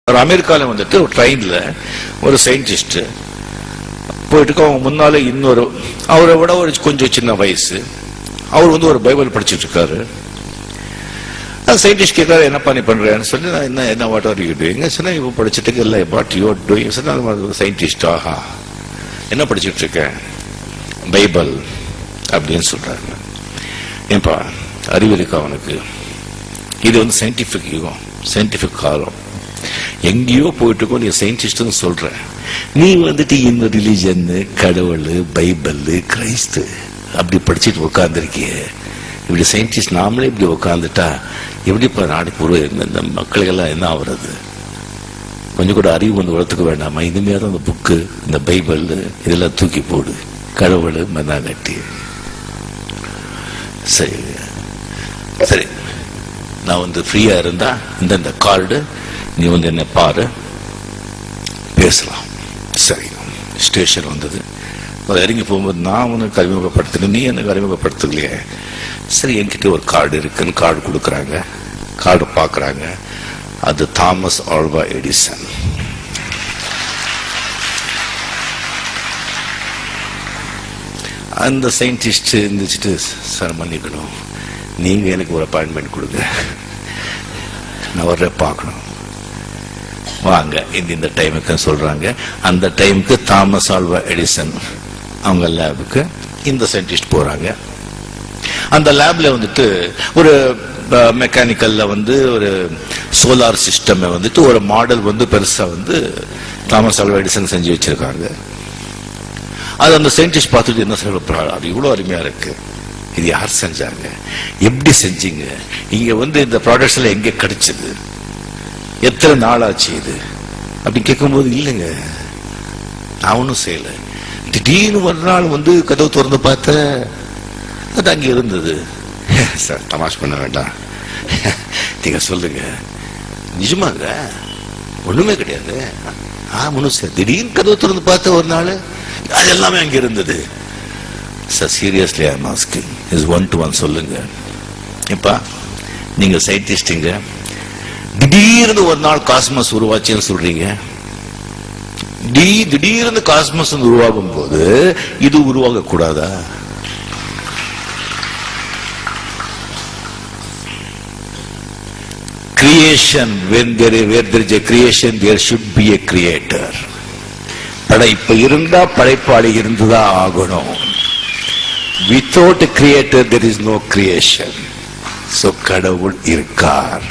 ஒரு அமெரிக்காவில் வந்துட்டு ஒரு ட்ரெயின்ல ஒரு சயின்டிஸ்ட் போயிட்டு அவங்க முன்னாலே இன்னொரு அவரை விட ஒரு கொஞ்சம் சின்ன வயசு அவர் வந்து ஒரு பைபிள் படிச்சுட்டு இருக்காரு. அந்த சயின்டிஸ்ட் கேட்காரு, என்னப்பா நீ பண்றேன்னு சொல்லி, நான் என்ன வாட் ஆர் யூ டூயிங் சொன்னா, இப்போ படிச்சுட்டு இல்லை வாட் யூ ஆர் டூயிங் சொன்னா, சயின்டிஸ்ட் ஆஹா என்ன படிச்சுட்டு இருக்கேன், பைபிள் அப்படின்னு சொல்றாங்க. ஏன்பா அறிவு இருக்கா அவனுக்கு? இது வந்து சயின்டிபிக் யுகம், சயின்டிபிக் காலம். எங்கேயோ போயிட்டு நீ சயின்டிஸ்ட் சொல்ற, நீ வந்துட்டு இந்த ரிலிஜன், கடவுள், பைபிள், கிறிஸ்து அப்படி படிச்சுட்டு உட்கார்ந்துருக்கிய. இப்படி சயின்டிஸ்ட் நாமளே இப்படி உட்காந்துட்டா எப்படி இப்ப நாடு இந்த மக்களுக்கெல்லாம் என்ன ஆகுறது? கொஞ்சம் கூட அறிவு வந்து வளர்த்துக்க வேண்டாமா? இனிமேதான் அந்த புக்கு, இந்த பைபிள் இதெல்லாம் தூக்கி போடு, கடவுள் மண்ணா கட்டி. சரி சரி, நான் வந்து ஃப்ரீயா இருந்தா இந்த கார்டு நீ வந்து என்ன பாரு, பேசலாம். சரி, ஸ்டேஷன் வந்தது. இறங்கி போகும்போது நான் உனக்கு அறிமுகப்படுத்தினேன், நீ எனக்கு அறிமுகப்படுத்தலையே. சரி, என்கிட்ட ஒரு கார்டு இருக்குன்னு கார்டு கொடுக்குறாங்க. கார்டு பார்க்குறாங்க, அது தாமஸ் ஆல்வா எடிசன். அந்த சயின்டிஸ்ட் இருந்துச்சுட்டு, சார் மன்னிக்கணும், நீங்க எனக்கு ஒரு அப்பாயின்மெண்ட் கொடுங்க, நான் வர்ற பார்க்கணும், வாங்க இந்த டைமுக்கு சொல்றாங்க. அந்த டைமுக்கு தாமஸ் ஆல்வா எடிசன் அவங்க லேபுக்கு இந்த சயின்டிஸ்ட் போறாங்க. அந்த லேப்ல வந்துட்டு ஒரு மெக்கானிக்கல்ல வந்து ஒரு சோலார் சிஸ்டம் வந்துட்டு ஒரு மாடல் வந்து பெருசா வந்து தாமஸ் ஆல்வா எடிசன் செஞ்சு வச்சிருக்காங்க. அது அந்த சயின்டிஸ்ட் பார்த்துட்டு என்ன சொல்றாரு, அது இவ்வளவு அருமையா இருக்கு, இது யார் செஞ்சாங்க, எப்படி செஞ்சீங்க, இங்க வந்து இந்த ப்ராடக்ட்ஸ் எல்லாம் எங்க கிடைச்சது, எத்தனை நாள் ஆச்சு இது அப்படின்னு கேட்கும்போது, இல்லைங்க நான் ஒன்றும் செய்யல, திடீர்னு ஒரு நாள் வந்து கதவு திறந்து பார்த்த அது அங்கே இருந்தது. சார் தமாஷ் பண்ண வேண்டாம், நீங்க சொல்லுங்க, நிஜமாங்க ஒண்ணுமே கிடையாது. ஒன்றும் சார், திடீர்னு கதவு திறந்து பார்த்த ஒரு நாள் அது எல்லாமே அங்கே இருந்தது. Sir seriously I am asking, is 1 to 1 சொல்லுங்க. இப்ப நீங்க சயின்டிஸ்டுங்க, திடீர்னு ஒரு நாள் காஸ்மஸ் உருவாச்சுன்னு சொல்றீங்க. திடீர்னு காஸ்மஸ் உருவாகும் போது இது உருவாக கூடாதா? Creation, where there is a creation, there should be a creator. படைப்பு இருந்தா படைப்பாளி இருந்துதான் ஆகணும். Without a creator there is no creation. So கடவுள் இருக்கார்.